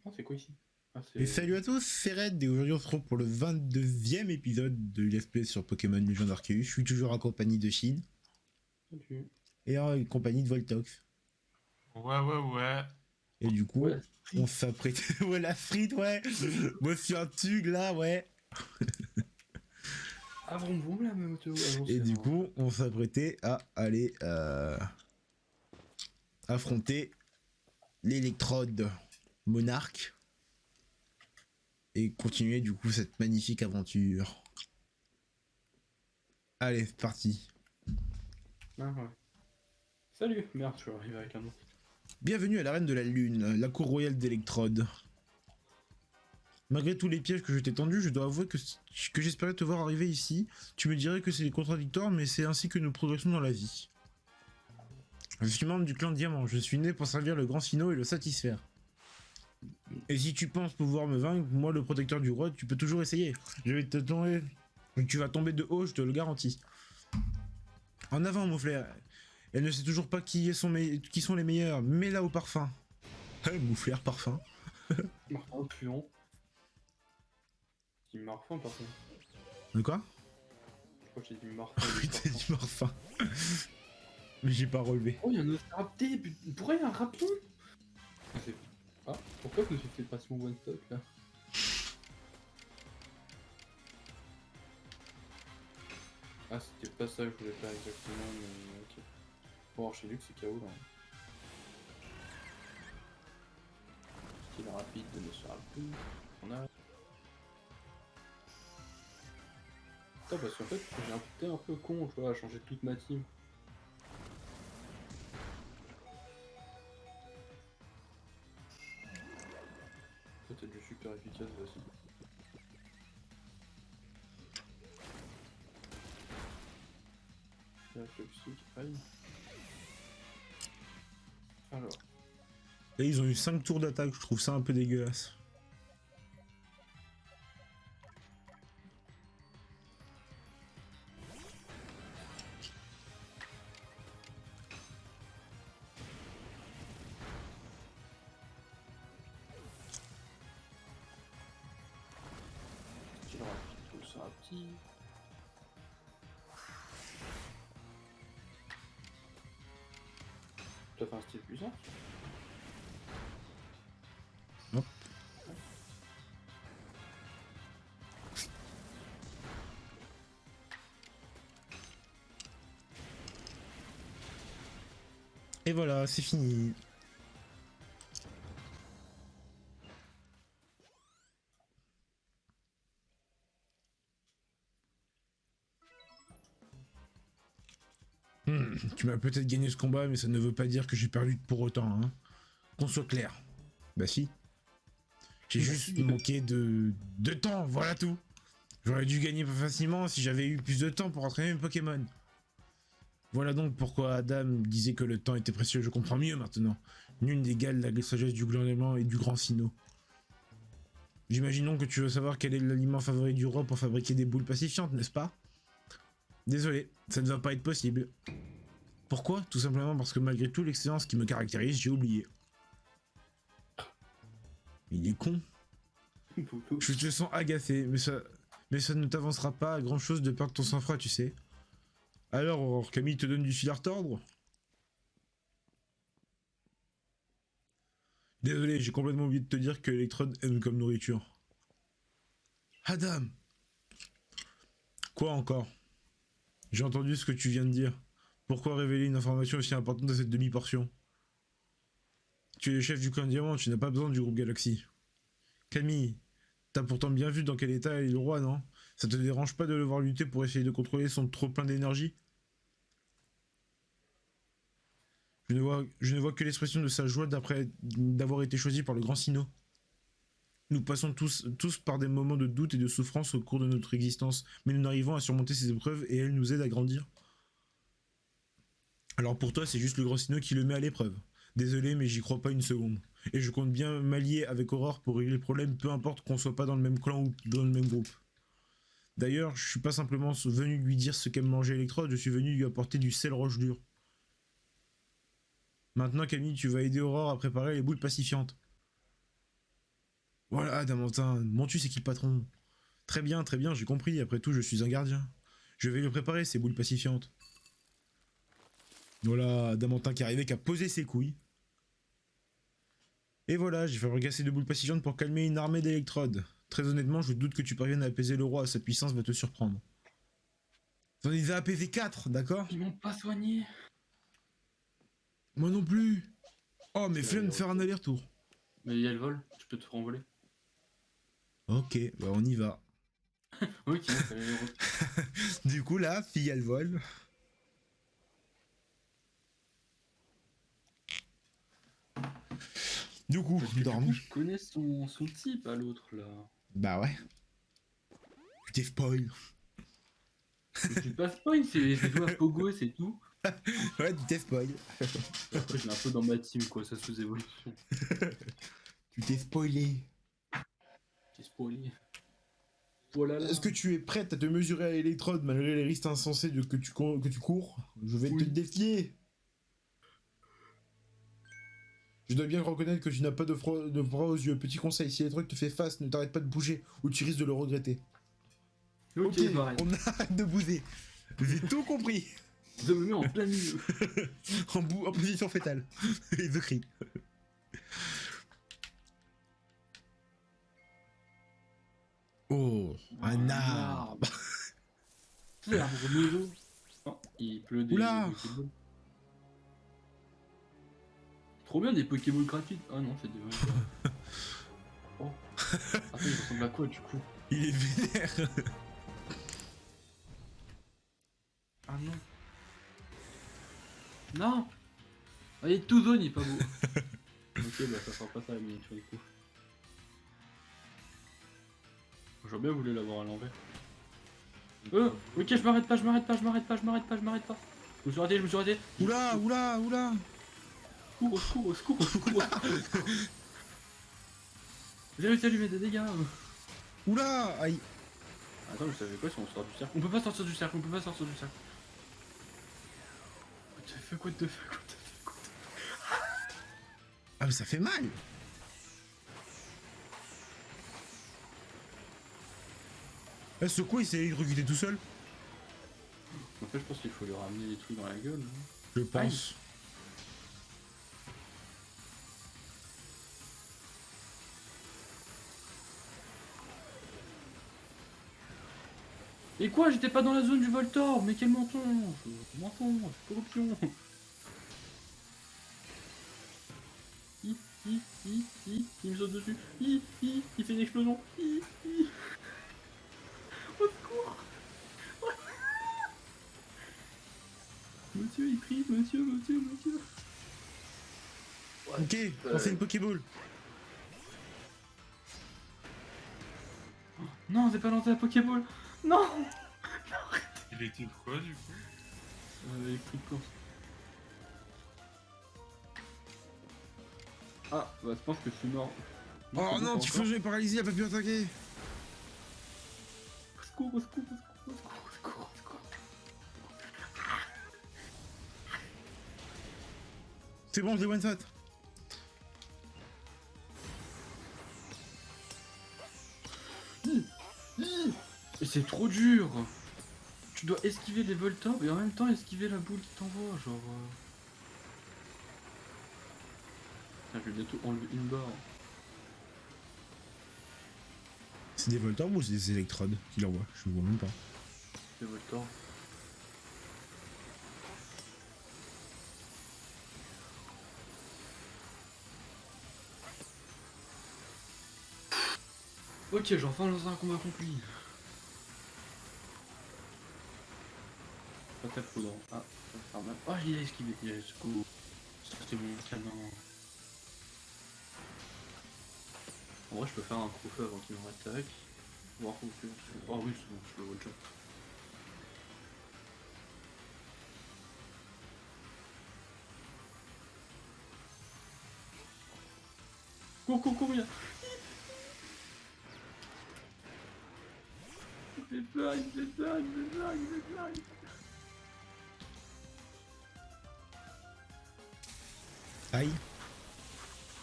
Ah, c'est quoi ici? Ah, Et c'est... salut à tous, c'est Red et aujourd'hui on se retrouve pour le 22e épisode de Let's Play sur Pokémon Legends Arceus. Je suis toujours en compagnie de Shin Salut. et en compagnie de Voltox. Ouais, ouais, ouais. Et du Ouais, coup, la on frite. s'apprête... ouais, la frite, ouais. Moi je suis un tug là, ouais. Ah, vroom vroom la moto. Ah non, Et c'est du un... coup, on s'apprêtait à aller affronter l'électrode monarque et continuer du coup cette magnifique aventure. Allez, c'est parti. Ah, ouais. Salut. Merde, je suis arrivé avec un autre. Bienvenue à l'arène de la Lune, la cour royale d'Electrode. Malgré tous les pièges que je t'ai tendus, je dois avouer que j'espérais te voir arriver ici. Tu me dirais que c'est contradictoire, mais c'est ainsi que nous progressons dans la vie. Je suis membre du clan Diamant, je suis né pour servir le grand Sinnoh et le satisfaire. Et si tu penses pouvoir me vaincre, moi le protecteur du roi, tu peux toujours essayer. Je vais te tomber... Tu vas tomber de haut, je te le garantis. En avant, mon flair. Elle ne sait toujours pas qui sont les meilleurs. Mets-la au parfum. Mouflaire, parfum. Marfan, puant. J'ai dit Marfan, par contre. De quoi? Je crois que j'ai dit Marfan. Oui, t'as dit parfum. Mais j'ai pas relevé. Oh, il y a un autre rapté. Pourquoi il y a un rapton? Ah, ah, pourquoi je me suis fait passer mon one stop là? Ah, c'était pas ça que je voulais faire exactement, mais ok. Bon, Archiduc, c'est KO là. Style rapide de Monsieur Rapide. On a. Putain, parce qu'en fait, j'ai un peu con, tu vois, à changer toute ma team. Peut-être du super efficace, voici. Toxique, aïe. Alors. Là, ils ont eu 5 tours d'attaque, je trouve ça un peu dégueulasse. Style rapide, tout ça petit. Peut-être un style puissant. Hop. Et voilà, c'est fini. Tu m'as peut-être gagné ce combat, mais ça ne veut pas dire que j'ai perdu pour autant, hein. Qu'on soit clair. Bah si. J'ai juste manqué de temps, voilà tout. J'aurais dû gagner plus facilement si j'avais eu plus de temps pour entraîner mes Pokémon. Voilà donc pourquoi Adam disait que le temps était précieux, je comprends mieux maintenant. Nul n'égale la sagesse du gouvernement et du grand Sinnoh. J'imagine donc que tu veux savoir quel est l'aliment favori du roi pour fabriquer des boules pacifiantes, n'est-ce pas? Désolé, ça ne va pas être possible. Pourquoi? Tout simplement parce que malgré tout l'excellence qui me caractérise, j'ai oublié. Il est con. Je te sens agacé, mais ça ne t'avancera pas à grand chose de perdre ton sang-froid, tu sais. Alors, Camille te donne du fil à retordre? Désolé, j'ai complètement oublié de te dire que l'électrode aime comme nourriture. Adam! Quoi encore? J'ai entendu ce que tu viens de dire. Pourquoi révéler une information aussi importante à cette demi-portion? Tu es le chef du clan Diamant, tu n'as pas besoin du groupe Galaxy. Camille, t'as pourtant bien vu dans quel état est le roi, non? Ça te dérange pas de le voir lutter pour essayer de contrôler son trop plein d'énergie? Je ne vois que l'expression de sa joie d'avoir été choisi par le grand Sinnoh. Nous passons tous par des moments de doute et de souffrance au cours de notre existence, mais nous arrivons à surmonter ces épreuves et elles nous aident à grandir. Alors pour toi, c'est juste le grand Sinnoh qui le met à l'épreuve. Désolé, mais j'y crois pas une seconde. Et je compte bien m'allier avec Aurore pour régler le problème, peu importe qu'on soit pas dans le même clan ou dans le même groupe. D'ailleurs, je suis pas simplement venu lui dire ce qu'aime manger Electrode, je suis venu lui apporter du sel roche dur. Maintenant, Camille, tu vas aider Aurore à préparer les boules pacifiantes. Voilà, Damantin. Montu, c'est qui le patron? Très bien, j'ai compris. Après tout, je suis un gardien. Je vais lui préparer ces boules pacifiantes. Voilà, Damantin qui est arrivé, qui a posé ses couilles. Et voilà, j'ai fabriqué assez de boules pacifiantes pour calmer une armée d'électrodes. Très honnêtement, je doute que tu parviennes à apaiser le roi. Sa puissance va te surprendre. T'en les as apaisés 4, d'accord? Ils m'ont pas soigné. Moi non plus. Oh, mais C'est flemme de faire un aller-retour. Mais il y a le vol, je peux te renvoler. Ok, bah on y va. Oui, tiens, fallait le re- Du coup, là, fille, elle vole. Du coup, Parce que du dormi. coup, je connais son type à l'autre là. Bah ouais. Tu t'es spoil. Mais tu passes pas, c'est joué à Pogo, c'est tout. Ouais, tu t'es spoil. Et après, je l'ai un peu dans ma team, quoi, ça sous-évolution. Tu t'es spoilé. J'ai spoilé. Voilà là. Est-ce que tu es prête à te mesurer à l'électrode malgré les risques insensés que tu cours? Je vais te Oui. défier. Je dois bien reconnaître que tu n'as pas de bras aux yeux. Petit conseil, si l'électrode te fait face, ne t'arrête pas de bouger ou tu risques de le regretter. Ok, pareil. on arrête de bouger. J'ai tout compris. Je me mets en plein milieu. En position fétale. Et de cri. Oh, un arbre. C'est l'arbre nouveau. Oh, il pleut des Oula. Pokéballs. Trop bien des Pokéballs gratuites. Ah non, c'est des vrais. Oh. Attends, il ressemble à quoi du coup? Il est vénère. Ah non. Non. Ah, il est tout zone, il est pas beau. Ok, bah ça sera pas ça la miniature du coup. J'aurais bien voulu l'avoir à l'envers. Ok, je m'arrête pas. Je me suis raté. Oula. Au secours. J'ai réussi à lui mettre des dégâts. Oula. Aïe. Attends, je savais quoi si on sort du cercle? On peut pas sortir du cercle. What the fuck. Ah, mais ça fait mal. Ce quoi, il s'est électrocuté tout seul? En fait, je pense qu'il faut lui ramener des trucs dans la gueule. Non? Je pense. Et quoi? J'étais pas dans la zone du Voltorb, mais quel menton! Corruption! Il me saute dessus! Il fait une explosion! Au secours! Monsieur, il crie, monsieur! Ok, on fait une Pokéball. Non, c'est pas lancé la Pokéball! Non! Il était quoi du coup? Électrique course. Ah, bah je pense que je suis mort. Oh non, tu fais jouer paralysé, il a pas pu attaquer. Au secours. C'est bon, je l'ai one shot. Et c'est trop dur! Tu dois esquiver les Voltorbs et en même temps esquiver la boule qui t'envoie, genre... Putain, je vais bientôt enlever une barre. C'est des Voltorbs ou c'est des électrodes qu'il envoie? Je vois même pas. Les Voltorbs. Ok, j'ai enfin lancé un combat accompli. Pas ta foudre. Ah, ça va faire mal. Ah, il a esquivé, secours. C'était mon canon. En vrai, je peux faire un crowfeu avant qu'il me attaque. Voir où que... Oh oui, c'est bon, je le one shot. Cours, il me fait peur. Aïe.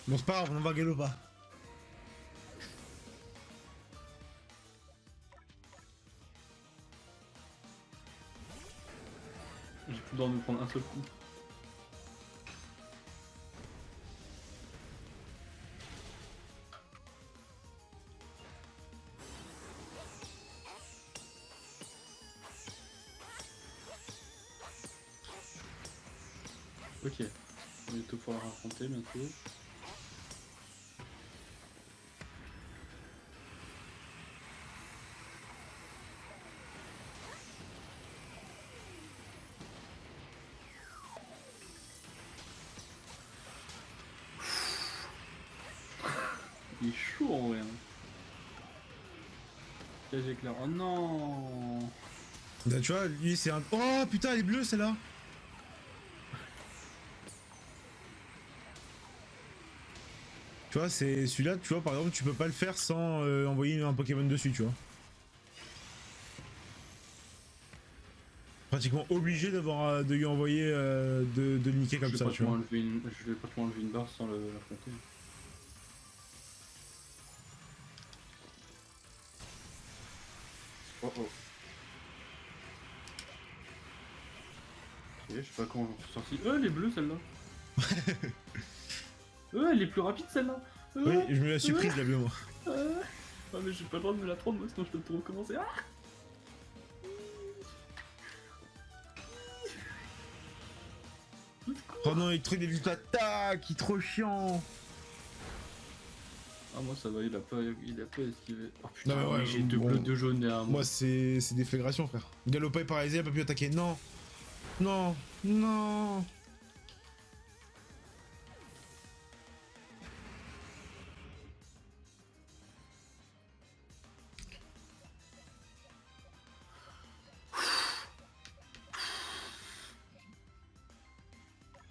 Bon, c'est pas grave, on va Galopa. doit nous prendre un seul coup. Ok, on est tout pour la raconter bientôt. Il est chaud en vrai. Hein. Cage éclair. Oh non. Là, tu vois, lui c'est un... Oh putain, elle est bleue celle-là. Tu vois, c'est celui-là, tu vois, par exemple, tu peux pas le faire sans envoyer un Pokémon dessus, tu vois. Pratiquement obligé d'avoir de lui envoyer de le niquer comme ça, tu vois. Je vais pratiquement enlever une barre sans l'affronter. Oh oh. Ok, je sais pas comment j'en suis sorti. Elle est bleue celle-là. Elle est plus rapide celle-là. Oui, je me la suis prise la bleue, moi. Ah mais j'ai pas le droit de me la prendre moi sinon je peux tout recommencer. Ah Oh non, il truc des luttes d'attaque, il est trop chiant. Ah moi ça va, il a pas esquivé. Oh putain, Non, mais ouais, j'ai deux bon, bleus, deux jaunes derrière moi. Moi, c'est déflagration, frère. Galopin est paralysé, elle peut plus attaquer. Non. Non. Non.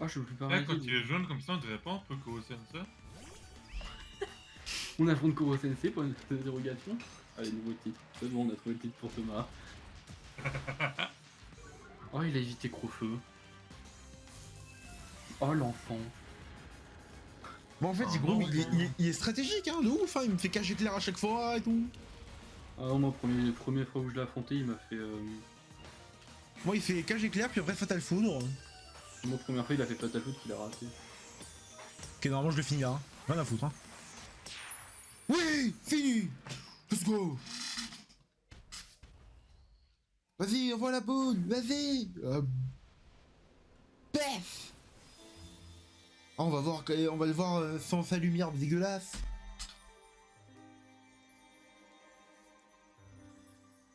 Ah je veux plus Là, parler. quand il est jaune comme ça, on dirait pas un peu Koro-sen ça? On affronte Koro Sensei pour une dérogation. Allez, nouveau titre. C'est bon, on a trouvé le titre pour Thomas. Oh, il a évité Crofeu. Oh, l'enfant. Bon, en fait, Ah, gros, non, il est stratégique, hein, de ouf, hein. Il me fait cage éclair à chaque fois et tout. Ah non, moi, première fois où je l'ai affronté, il m'a fait... Moi, il fait cage éclair, puis après Fatal Foudre. Moi, première fois, il a fait Fatal Foot qu'il a raté. Ok, normalement, je le finis là. Hein. Rien à foutre, hein. Oui, fini. Let's go. Vas-y, envoie la boule, vas-y. Pef. Ah, on va le voir sans sa lumière dégueulasse.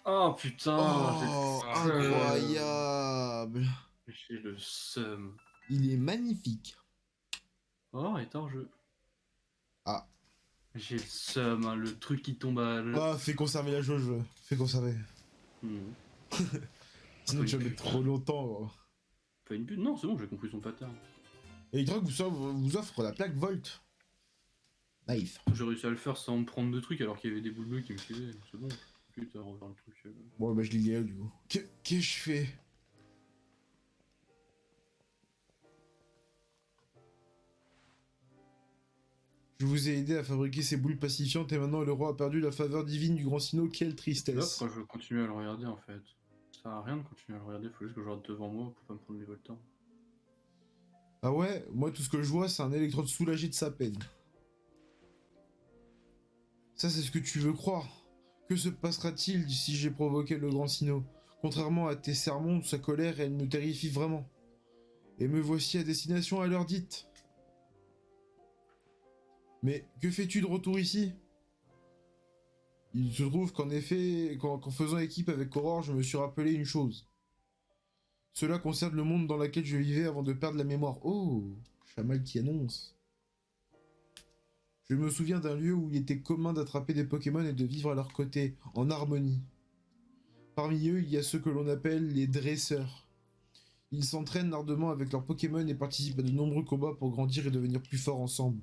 Oh putain, Oh, j'ai le seum. incroyable. J'ai le seum. Il est magnifique. Oh, est hors jeu. Ah. J'ai le seum, hein, le truc qui tombe à... Ah, fais conserver la jauge. Fais conserver. Non. Sinon, tu vas mettre trop longtemps. Gros. Pas une pute, non, c'est bon, j'ai compris son pattern. Et Hydrock vous offre la plaque Volt. Nice. J'ai réussi à le faire sans me prendre de trucs alors qu'il y avait des boules bleues qui me suivaient, c'est bon. Putain, revoir le truc. Bon, bah, je l'ai lié du coup. Qu'est-ce que je fais? Je vous ai aidé à fabriquer ces boules pacifiantes et maintenant le roi a perdu la faveur divine du grand Sinnoh. Quelle Là, tristesse. pourquoi je continue à le regarder en fait? Ça sert à rien de continuer à le regarder, faut juste que je regarde devant moi pour pas me prendre des voltants. Ah ouais, moi tout ce que je vois c'est un électrode soulagé de sa peine. Ça c'est ce que tu veux croire. Que se passera-t-il si j'ai provoqué le grand Sinnoh? Contrairement à tes sermons, sa colère elle me terrifie vraiment. Et me voici à destination à l'heure dite. Mais que fais-tu de retour ici? Il se trouve qu'en effet, qu'en faisant équipe avec Aurore, je me suis rappelé une chose. Cela concerne le monde dans lequel je vivais avant de perdre la mémoire. Oh, Chamal qui annonce. Je me souviens d'un lieu où il était commun d'attraper des Pokémon et de vivre à leur côté, en harmonie. Parmi eux, il y a ceux que l'on appelle les dresseurs. Ils s'entraînent ardemment avec leurs Pokémon et participent à de nombreux combats pour grandir et devenir plus forts ensemble.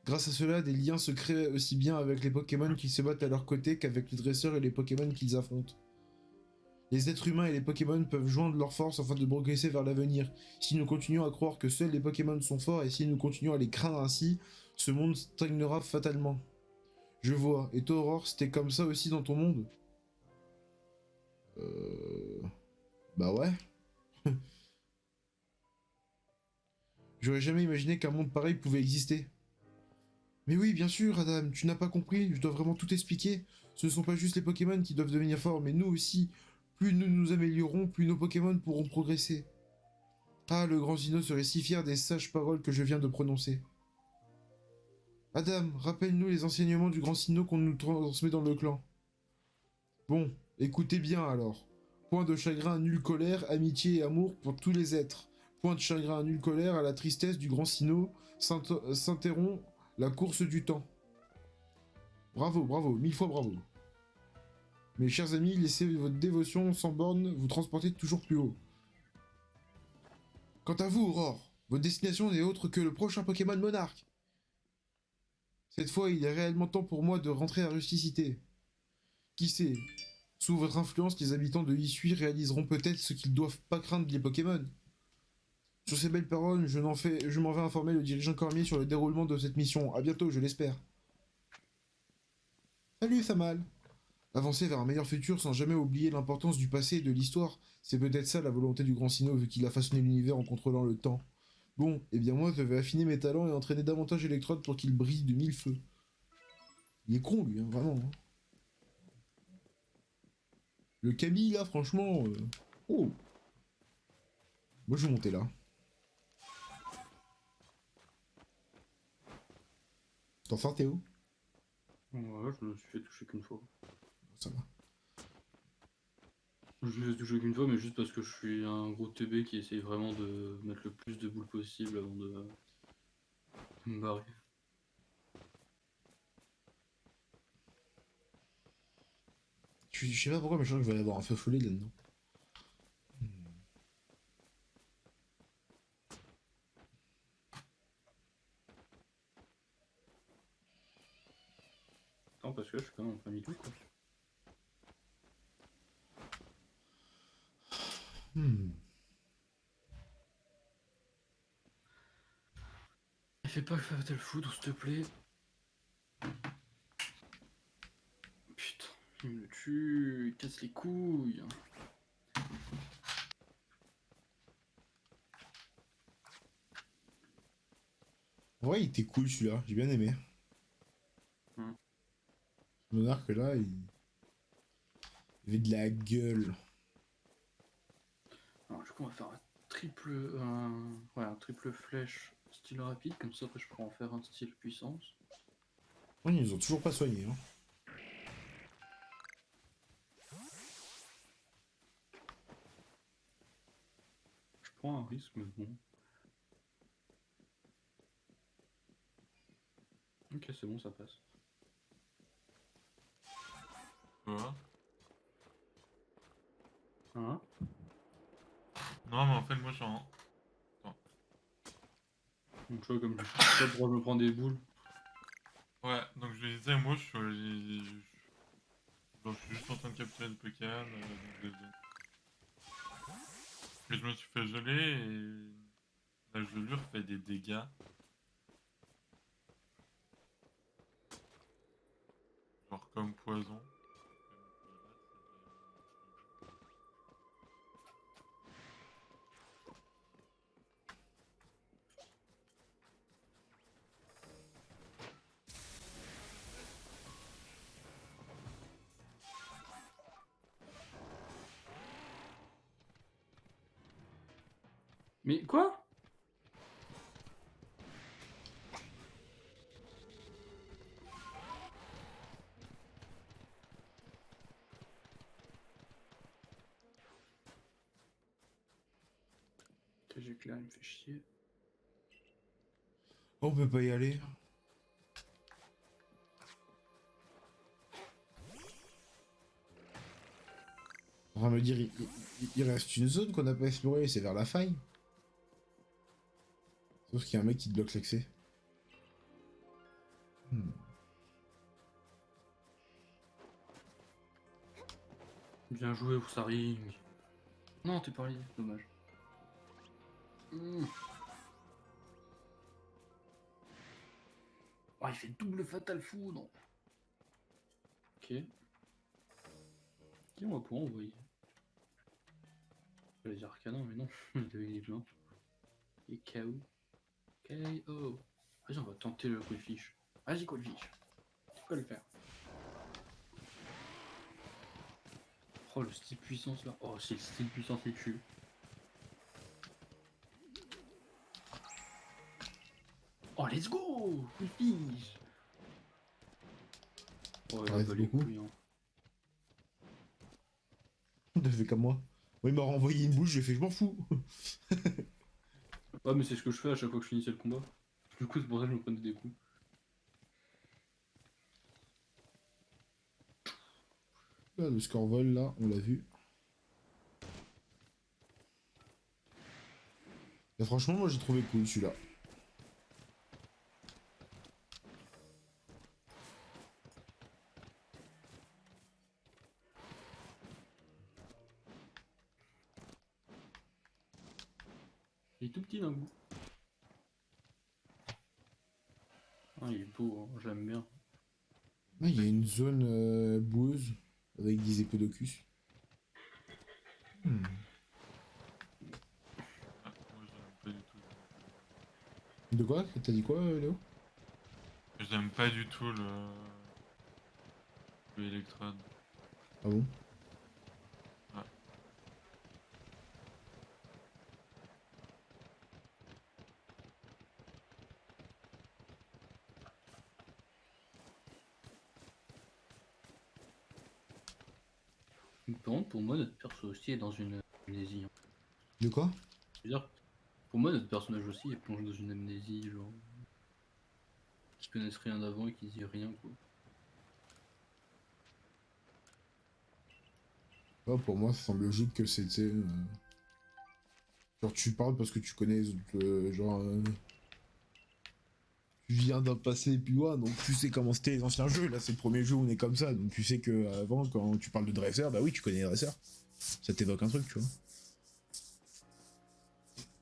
Grâce à cela, des liens se créent aussi bien avec les Pokémon qui se battent à leur côté qu'avec les dresseurs et les Pokémon qu'ils affrontent. Les êtres humains et les Pokémon peuvent joindre leurs forces afin de progresser vers l'avenir. Si nous continuons à croire que seuls les Pokémon sont forts et si nous continuons à les craindre ainsi, ce monde stagnera fatalement. Je vois. Et toi, Aurore, c'était comme ça aussi dans ton monde? Bah ouais. J'aurais jamais imaginé qu'un monde pareil pouvait exister. Mais oui, bien sûr, Adam, tu n'as pas compris, je dois vraiment tout expliquer. Ce ne sont pas juste les Pokémon qui doivent devenir forts, mais nous aussi. Plus nous nous améliorons, plus nos Pokémon pourront progresser. Ah, le grand Zino serait si fier des sages paroles que je viens de prononcer. Adam, rappelle-nous les enseignements du grand Zino qu'on nous transmet dans le clan. Bon, écoutez bien alors. Point de chagrin, nulle colère, amitié et amour pour tous les êtres. Point de chagrin, nulle colère, à la tristesse du grand Sino s'interrompt la course du temps. Bravo, bravo, 1000 fois bravo. Mes chers amis, laissez votre dévotion sans borne vous transporter toujours plus haut. Quant à vous, Aurore, votre destination n'est autre que le prochain Pokémon Monarque. Cette fois, il est réellement temps pour moi de rentrer à rusticité. Qui sait, sous votre influence, les habitants de Hisui réaliseront peut-être ce qu'ils doivent pas craindre des Pokémon. Sur ces belles paroles, je m'en vais informer le dirigeant Cormier sur le déroulement de cette mission. À bientôt, je l'espère. Salut, Samal. Avancer vers un meilleur futur sans jamais oublier l'importance du passé et de l'histoire, c'est peut-être ça la volonté du grand Sino vu qu'il a façonné l'univers en contrôlant le temps. Bon, eh bien moi je vais affiner mes talents et entraîner davantage Electrode pour qu'il brille de 1000 feux. Il est con lui, hein, vraiment. Hein. Le Camille là, franchement... Oh. Moi je vais monter là. T'en sors Théo? Ouais, je me suis fait toucher qu'une fois. Ça va. Je me suis fait toucher qu'une fois, mais juste parce que je suis un gros TB qui essaye vraiment de mettre le plus de boules possible avant de me barrer. Je sais pas pourquoi, mais je sens que je vais avoir un feu follet là-dedans. Attends, parce que là, je suis quand même en plein milieu, quoi. Hmm. Fais pas le Fatal Foudre, s'il te plaît. Putain, il me tue, il casse les couilles. Ouais, il était cool celui-là, j'ai bien aimé. Hmm. Ce monarque là, il avait de la gueule. Alors, du coup, on va faire un triple flèche style rapide, comme ça, après, je pourrais en faire un style puissance. Ouais, ils nous ont toujours pas soigné. Hein. Je prends un risque, mais bon. Ok, c'est bon, ça passe. Quoi? Hein? Non, mais en fait, moi, j'en... Donc, tu vois, comme je sais pas pourquoi je me prends des boules. Ouais, donc je lui disais, moi, genre, je suis juste en train de capturer le Pokémon, et je me suis fait geler, et la gelure fait des dégâts. Genre comme poison. Mais quoi? J'ai que là, il me fait chier. On peut pas y aller. On va me dire, il reste une zone qu'on n'a pas explorée, c'est vers la faille. Sauf qu'il y a un mec qui te bloque l'accès. Hmm. Bien joué, Oussari. Non, t'es pas lié, dommage. Oh, il fait double Fatal Foudre. Ok. Qui on va pouvoir envoyer? Je vais dire Arcana, mais non, il avait les pleins. Et KO. KO. Vas-y, on va tenter le Goldfish. Vas-y, Goldfish. Tu peux le faire. Oh, le style puissance là. Oh, c'est le style puissance et tue. Oh, let's go! Goldfish! Oh, il a Arrête pas les beaucoup. couilles, hein. T'as fait comme moi. Oui, il m'a renvoyé une bouche, j'ai fait je m'en fous. Ouais, mais c'est ce que je fais à chaque fois que je finissais le combat. Du coup, c'est pour ça que je me prenais des coups. Là, le score vol, là, on l'a vu. Et franchement, moi j'ai trouvé cool celui-là. Il est tout petit d'un coup. Ah, il est beau, hein. J'aime bien. Ah, il y a une zone boueuse avec des épodocus. Hmm. Ah, moi j'aime pas du tout. De quoi? T'as dit quoi, Léo? J'aime pas du tout le Electrode. Ah bon? Ouais. Par contre, pour moi, notre perso aussi est dans une amnésie, hein. De quoi? C'est-à-dire, pour moi, notre personnage aussi est plongé dans une amnésie, genre. Qui connaissent rien d'avant et qui disent rien, quoi. Ah, pour moi, ça semble logique que c'était. Genre, tu parles parce que tu connais, genre. Tu viens d'un passé plus loin, donc tu sais comment c'était les anciens jeux. Là, c'est le premier jeu où on est comme ça, donc tu sais que avant, quand tu parles de dresseur, bah oui, tu connais les dresseurs. Ça t'évoque un truc, tu vois.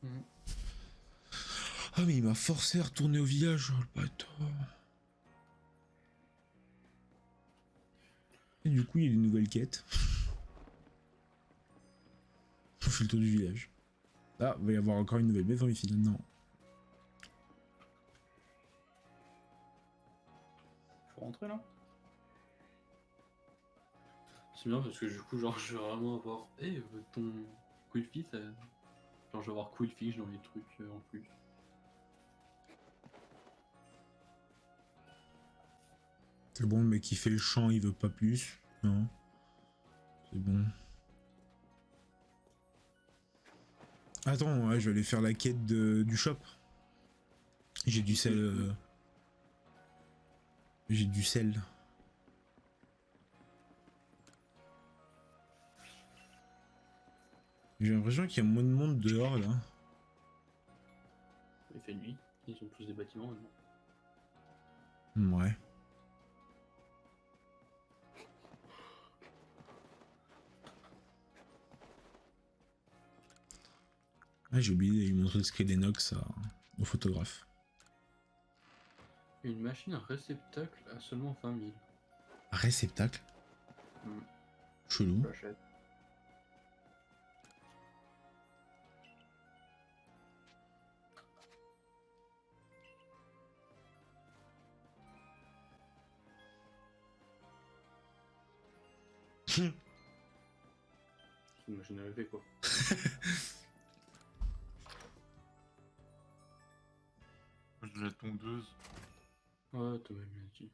Mhm. Ah, mais il m'a forcé à retourner au village, oh, le bâtard. Et du coup, il y a des nouvelles quêtes. On fait le tour du village. Ah, il va y avoir encore une nouvelle maison ici, non. Faut rentrer là. C'est bien parce que du coup, genre, je vais vraiment avoir. Eh, ton Quillfish, genre, je vais avoir Quillfish dans les trucs en plus. C'est bon, le mec qui fait le chant, il veut pas plus. Non. C'est bon. Attends, ouais, je vais aller faire la quête du shop. J'ai du sel. J'ai du sel. J'ai l'impression qu'il y a moins de monde dehors là. Il fait nuit, ils ont tous des bâtiments maintenant. Ouais. Ah, j'ai oublié d'aller montrer le Skylonox au photographe. Une machine à réceptacle à seulement 20 000. Réceptacle. Hmm. Chelou. J'achète. C'est une machine à laver quoi. Moi j'ai la tondeuse. Ouais, t'as même bien dit.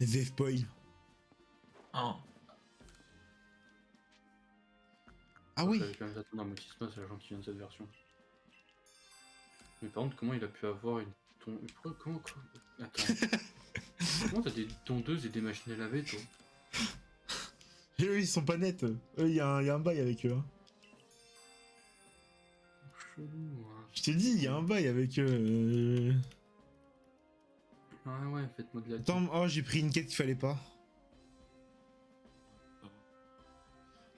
Vevpoil. Ah. Ah oui. J'avais quand même attendre un motisme, c'est la gens qui vient de cette version. Mais par contre, comment il a pu avoir une comment Attends. Comment t'as des tondeuses et des machines à laver, toi? Et eux, ils sont pas nets. Eux, il y a un bail avec eux. Hein. Chelou, hein. Je t'ai dit, il y a un bail avec eux. Ah ouais, faites-moi de la Attends, oh, j'ai pris une quête qu'il fallait pas.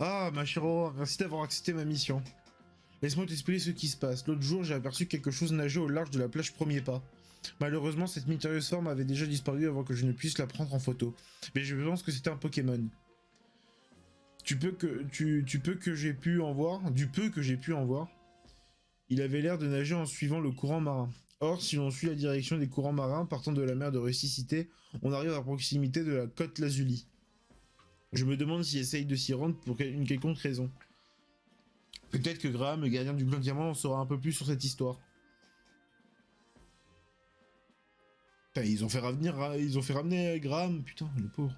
Ah, ma chère Aurore, merci d'avoir accepté ma mission. Laisse-moi t'expliquer ce qui se passe. L'autre jour, j'ai aperçu quelque chose nager au large de la plage Premier Pas. Malheureusement, cette mystérieuse forme avait déjà disparu avant que je ne puisse la prendre en photo. Mais je pense que c'était un Pokémon. Du peu que j'ai pu en voir, Il avait l'air de nager en suivant le courant marin. Or, si l'on suit la direction des courants marins partant de la mer de Rusticité, on arrive à proximité de la côte Lazuli. Je me demande s'il essaye de s'y rendre pour une quelconque raison. Peut-être que Graham, le gardien du clan Diamant, en saura un peu plus sur cette histoire. Putain, ils ont fait ramener Graham, putain, le pauvre.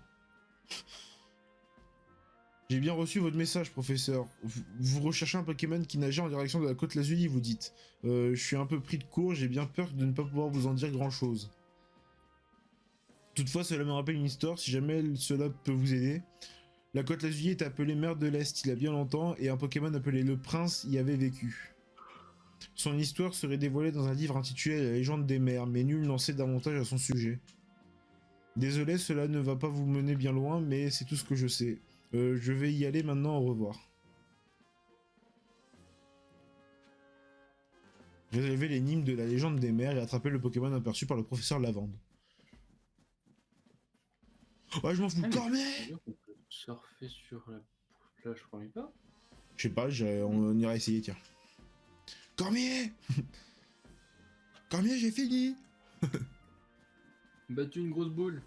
J'ai bien reçu votre message, professeur. Vous recherchez un Pokémon qui nageait en direction de la côte Lazuli, vous dites. Je suis un peu pris de court, j'ai bien peur de ne pas pouvoir vous en dire grand-chose. Toutefois, cela me rappelle une histoire, si jamais cela peut vous aider. La côte Lazuli est appelée mer de l'Est il y a bien longtemps, et un Pokémon appelé le Prince y avait vécu. Son histoire serait dévoilée dans un livre intitulé La légende des mers, mais nul n'en sait davantage à son sujet. Désolé, cela ne va pas vous mener bien loin, mais c'est tout ce que je sais. Je vais y aller maintenant, au revoir. Résolvez l'énigme de la légende des mers et attrapez le Pokémon aperçu par le professeur Lavande. Ouais, je m'en fous. Cormier! On peut surfer sur la plage, je crois pas. Je sais pas, on ira essayer, tiens. Cormier! Cormier, j'ai fini! Battu une grosse boule.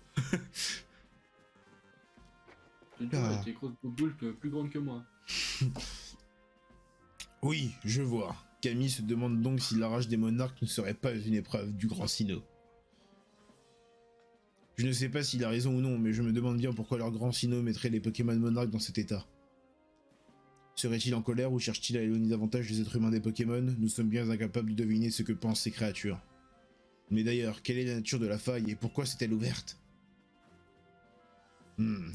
Ah. Des grosses boules plus grandes que moi. Oui, je vois. Camille se demande donc si la rage des monarques ne serait pas une épreuve du grand Sinnoh. Je ne sais pas s'il a raison ou non, mais je me demande bien pourquoi leur grand Sinnoh mettrait les Pokémon monarques dans cet état. Serait-il en colère ou cherche-t-il à éloigner davantage les êtres humains des Pokémon? Nous sommes bien incapables de deviner ce que pensent ces créatures. Mais d'ailleurs, quelle est la nature de la faille et pourquoi s'est-elle ouverte?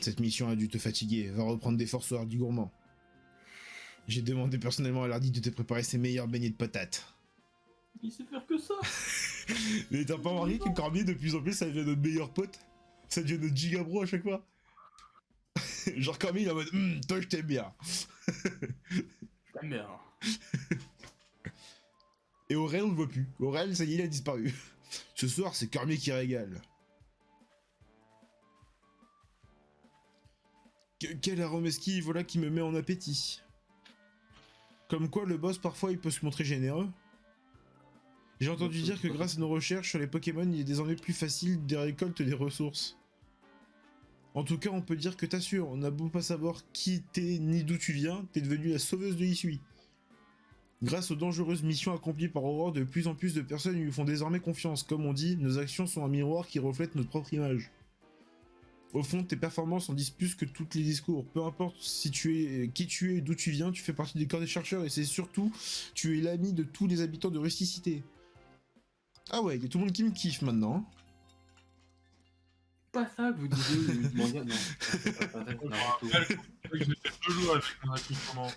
Cette mission a dû te fatiguer, va reprendre des forces au Hardi gourmand. J'ai demandé personnellement à l'Hardi de te préparer ses meilleurs beignets de patates. Il sait faire que ça. Mais t'as pas remarqué que Cormier, de plus en plus, ça devient notre meilleur pote? Ça devient notre gigabro à chaque fois. Genre Cormier, il est en mode toi je t'aime bien. Ta mère. Et Aurel, on le voit plus. Aurel, ça y est, il a disparu. Ce soir, c'est Cormier qui régale. Quel arôme esquive, voilà qui me met en appétit. Comme quoi, le boss, parfois, il peut se montrer généreux. J'ai entendu dire que grâce à nos recherches sur les Pokémon, il est désormais plus facile de récolter des ressources. En tout cas, on peut dire que t'assures, on n'a beau pas savoir qui t'es ni d'où tu viens, t'es devenue la sauveuse de Hisui. Grâce aux dangereuses missions accomplies par Aurore, de plus en plus de personnes lui font désormais confiance. Comme on dit, nos actions sont un miroir qui reflète notre propre image. Au fond, tes performances en disent plus que tous les discours. Peu importe si tu es qui tu es et d'où tu viens, tu fais partie du corps des chercheurs et c'est surtout, tu es l'ami de tous les habitants de Rusticité. Ah ouais, il y a tout le monde qui me kiffe maintenant. Pas ça que vous disiez, le manga, non. Pas ça, Je me Naruto. rappelle que j'ai fait 2 jours avec mon accouchement.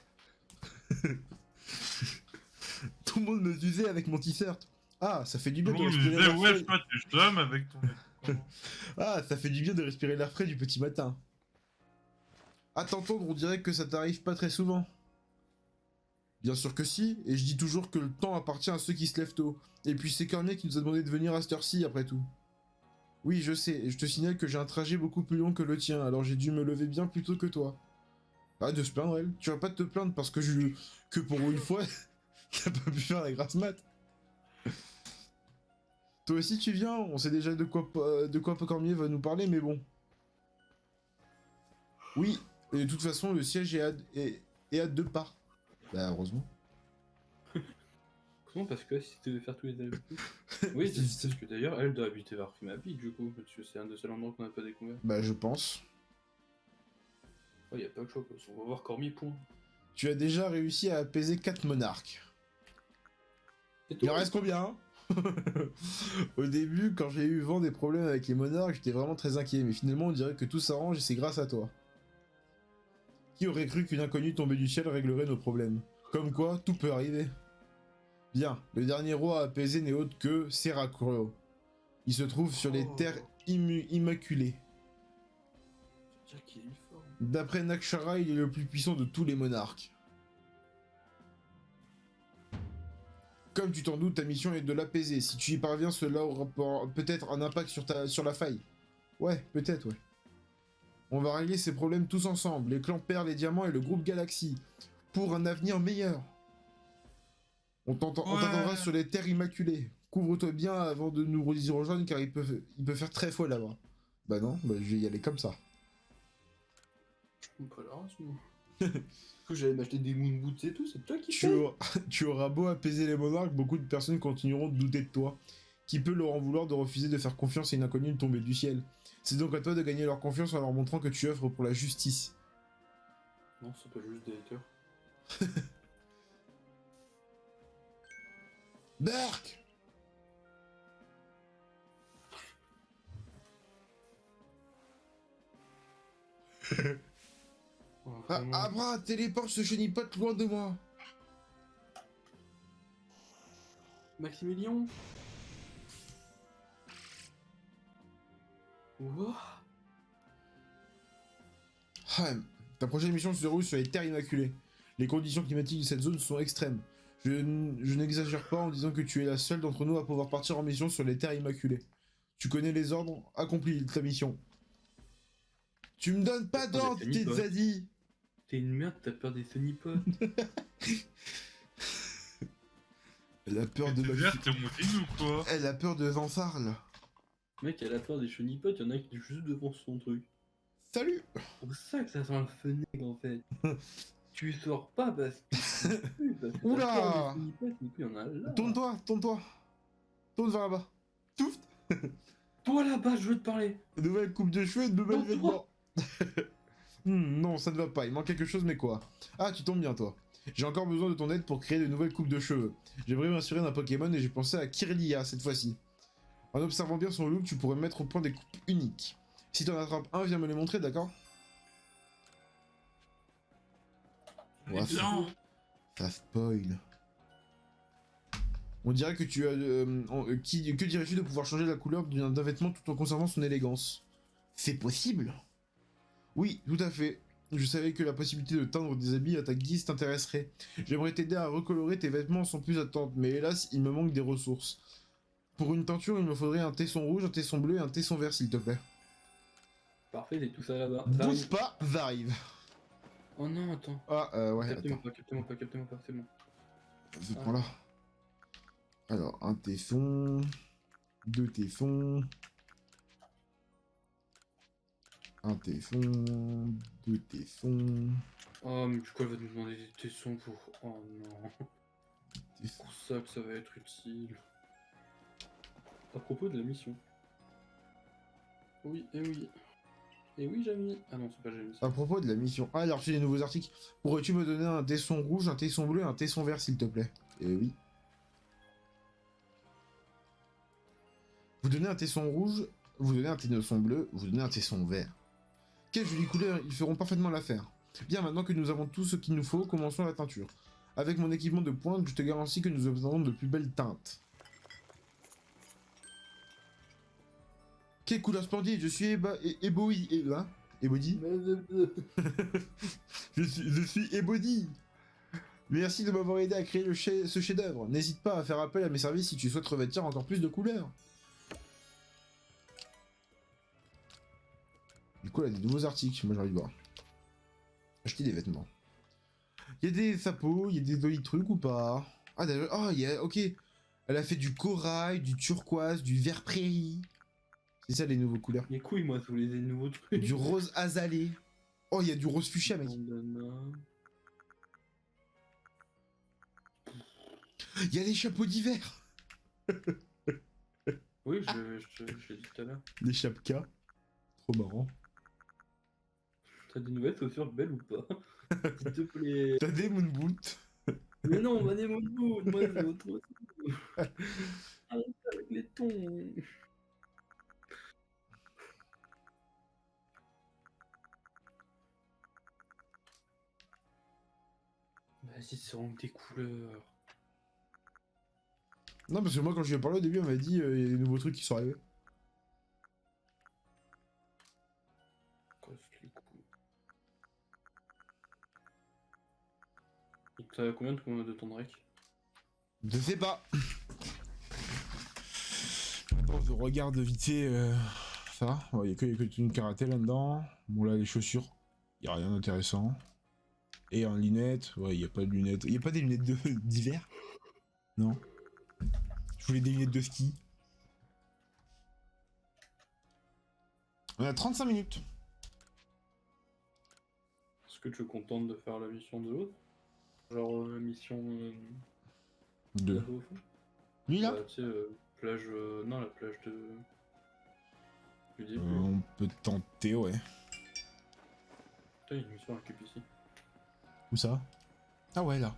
Tout le monde me disait avec mon t-shirt. Ah, ça fait du bien Tout de le monde me respirer disait, l'air ouais, frais. toi, t'es chum avec ton accouchement. Ah, ça fait du bien de respirer l'air frais du petit matin. À t'entendre, on dirait que ça t'arrive pas très souvent. Bien sûr que si, et je dis toujours que le temps appartient à ceux qui se lèvent tôt. Et puis c'est Cormier qui nous a demandé de venir à cette heure-ci, après tout. Oui, je sais, et je te signale que j'ai un trajet beaucoup plus long que le tien, alors j'ai dû me lever bien plus tôt que toi. Ah, de se plaindre, elle. Tu vas pas te plaindre parce que que pour une fois, t'as pas pu faire la grasse mat. Toi aussi tu viens, on sait déjà de quoi Cormier va nous parler, mais bon. Oui, et de toute façon, le siège est à 2 pas. Bah, heureusement. Comment? Parce que si tu devais faire tous les allers. Oui, c'est parce que d'ailleurs, elle doit habiter vers Primapi, du coup, parce que c'est un des seuls endroits qu'on n'a pas découvert. Bah, je pense. Ouais, y a pas le choix, quoi. On va voir Cormier, point. Tu as déjà réussi à apaiser 4 monarques. C'est tout. Il en reste combien hein? Au début, quand j'ai eu vent des problèmes avec les monarques, j'étais vraiment très inquiet, mais finalement on dirait que tout s'arrange et c'est grâce à toi. Qui aurait cru qu'une inconnue tombée du ciel réglerait nos problèmes? Comme quoi, tout peut arriver. Bien, le dernier roi apaisé n'est autre que Seracro. Il se trouve sur les terres immaculées. Je veux dire qu'il est uniforme. D'après Nakshara, il est le plus puissant de tous les monarques. Comme tu t'en doutes, ta mission est de l'apaiser. Si tu y parviens, cela aura peut-être un impact sur la faille. Ouais, peut-être, ouais. On va régler ces problèmes tous ensemble, les clans Perles et Diamants et le groupe Galaxy, pour un avenir meilleur. On t'attendra sur les terres immaculées. Couvre-toi bien avant de nous y rejoindre car il peut faire très froid là-bas. Bah non, bah je vais y aller comme ça. Je pas la race, moi. Du coup, j'allais m'acheter des moon boots et tout, c'est toi qui Tu, fais. tu auras beau apaiser les monarques, beaucoup de personnes continueront de douter de toi. Qui peut leur en vouloir de refuser de faire confiance à une inconnue tombée du ciel? C'est donc à toi de gagner leur confiance en leur montrant que tu œuvres pour la justice. Non, c'est pas juste des haters. Berk! Ouais, Ah, vraiment. Abra, téléporte ce chenipote loin de moi. Maximilien. Ouah. Ah, ta prochaine mission se déroule sur les terres immaculées. Les conditions climatiques de cette zone sont extrêmes. Je n'exagère pas en disant que tu es la seule d'entre nous à pouvoir partir en mission sur les terres immaculées. Tu connais les ordres, accomplis ta mission. Tu me donnes pas T'as peur d'ordre, des t'es Sonipotes. Zadie. T'es une merde, t'as peur des Sonipotes. Elle a peur de T'es ma vert, t'es monté ou quoi? Elle a peur de Vansarl. Mec, elle a peur des Sonipotes, y'en a qui est juste devant son truc. Salut. C'est pour ça que ça sent le fenêtre en fait. Tu sors pas parce que. Parce que Oula. t'as peur des Sonipotes, du coup, y'en a là. Tourne-toi, tourne-toi. Tourne vers là-bas. Touffe. Toi là-bas, je veux te parler. Nouvelle coupe de cheveux, nouvelle Non, vêtements. Non, ça ne va pas, il manque quelque chose, mais quoi? Ah, tu tombes bien, toi. J'ai encore besoin de ton aide pour créer de nouvelles coupes de cheveux. J'aimerais m'inspirer d'un Pokémon et j'ai pensé à Kirlia cette fois-ci. En observant bien son look, tu pourrais mettre au point des coupes uniques. Si t'en attrapes un, viens me les montrer, d'accord? Ouais, Non. ça spoil. On dirait que tu as... que dirais-tu de pouvoir changer la couleur d'un vêtement tout en conservant son élégance? C'est possible? Oui, tout à fait. Je savais que la possibilité de teindre des habits à ta guise t'intéresserait. J'aimerais t'aider à recolorer tes vêtements sans plus attendre, mais hélas, il me manque des ressources. Pour une teinture, il me faudrait un tesson rouge, un tesson bleu et un tesson vert, s'il te plaît. Parfait, c'est tout ça là-bas. Bouge pas, j'arrive. Oh non, attends. Ah, ouais, Captez-moi attends. pas, captez-moi pas, captez-moi pas, c'est bon. Ce point-là. Alors, un tesson... 2 tessons... Un tesson... 2 tessons... Oh, mais du coup, elle va nous demander des tessons pour. Oh non. C'est tesson. pour ça que ça va être utile. À propos de la mission. Oui, et oui. Et oui, Jamie. Ah non, c'est pas Jamie. À propos de la mission... Ah, alors j'ai les nouveaux articles. Pourrais-tu me donner un tesson rouge, un tesson bleu et un tesson vert, s'il te plaît? Eh oui. Vous donnez un tesson rouge, vous donnez un tesson bleu, vous donnez un tesson vert. Quelle jolie couleur, ils feront parfaitement l'affaire. Bien, maintenant que nous avons tout ce qu'il nous faut, commençons la teinture. Avec mon équipement de pointe, je te garantis que nous obtiendrons de plus belles teintes. Quelle couleur splendide, je suis ébloui. Hein? Ébody? Je suis ébody. Merci de m'avoir aidé à créer ce chef-d'œuvre. N'hésite pas à faire appel à mes services si tu souhaites revêtir encore plus de couleurs. Du coup, elle a des nouveaux articles. Moi, j'ai envie de voir. Acheter des vêtements. Il y a des sapots, il y a des jolis trucs ou pas? Ah, d'ailleurs, oh, il y a... Ok. Elle a fait du corail, du turquoise, du vert prairie. C'est ça, les nouvelles couleurs. Les couilles, moi, tous les nouveaux trucs. Du rose azalé. Oh, il y a du rose fuchsia, mec. Bandana. Il y a les chapeaux d'hiver. Oui, je l'ai dit tout à l'heure. Les chapkas. Trop marrant. T'as des nouvelles chaussures belles ou pas? S'il te plaît. T'as des moon boots. Mais non, on va des mots moi c'est autre chose. Arrête avec les tons. Vas-y, c'est vraiment des couleurs. Non, parce que moi, quand je lui ai parlé au début, on m'a dit il y a des nouveaux trucs qui sont arrivés. Casse les couilles. Ça a combien de temps de rec? Je sais pas. Attends, je regarde vite fait ça. Il y a que une karaté là-dedans. Bon, là, les chaussures. Il y a rien d'intéressant. Et en lunettes. Ouais, il y a pas de lunettes. Il y a pas des lunettes d'hiver. Non. Je voulais des lunettes de ski. On a 35 minutes. Est-ce que tu es contente de faire la mission de l'autre? Genre la mission Deux. là-bas au fond? Lui là Bah, tu sais, plage. Non, la plage de. Du début. On peut tenter, ouais. Putain, il y a une mission à récup ici. Où ça? Ah ouais, là.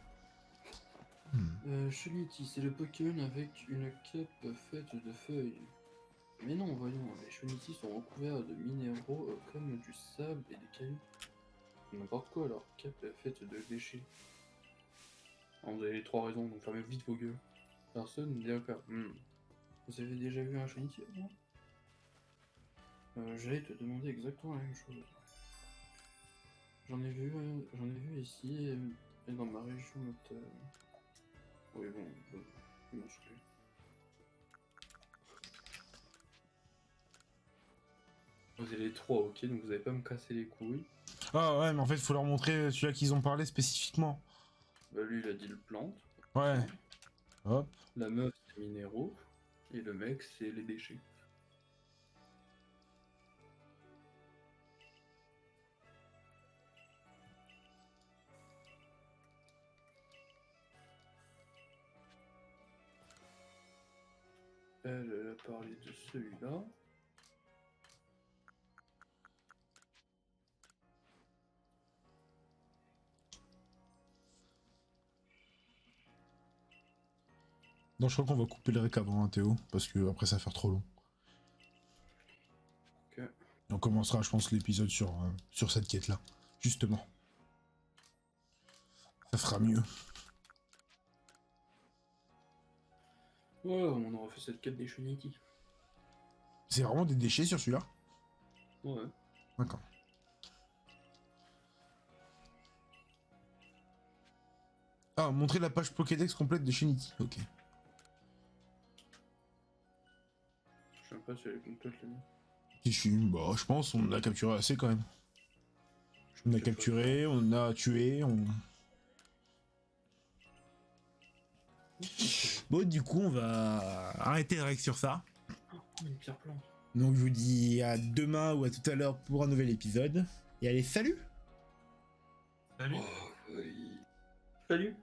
Shunity, c'est le Pokémon avec une cape faite de feuilles. Mais non, voyons, les Shunity sont recouverts de minéraux comme du sable et des cailloux. N'importe quoi, leur cape est faite de déchets. Ah, vous avez les trois raisons, donc fermez vite vos gueules. Personne n'est d'accord. Vous avez déjà vu un Shunity avant? J'allais te demander exactement la même chose. J'en ai vu ici et dans ma région natale. Oui, bon, ils m'ont saoulé. Vous avez les trois, ok, donc vous allez pas me casser les couilles. Ah ouais, mais en fait, faut leur montrer celui-là qu'ils ont parlé spécifiquement. Bah lui, il a dit le plante. Ouais. Hop. La meuf, c'est minéraux. Et le mec, c'est les déchets. Elle a parlé de celui-là. Non, je crois qu'on va couper le rec avant, hein, Théo, parce que après ça va faire trop long. Ok. Et on commencera, je pense, l'épisode sur cette quête-là, justement. Ça fera mieux. Ouais, on aura fait cette quête des Shunity. C'est vraiment des déchets sur celui-là? Ouais. D'accord. Ah, montrer la page Pokédex complète de Shinity. Ok. Je sais pas si elle est complète, la mienne. Si, bah, je pense, on a capturé assez quand même. On a capturé, on a tué, on... Bon, du coup, on va arrêter le rec sur ça. Oh, une pierre plante. Donc, je vous dis à demain ou à tout à l'heure pour un nouvel épisode. Et allez, salut! Salut. Oh, oui. Salut.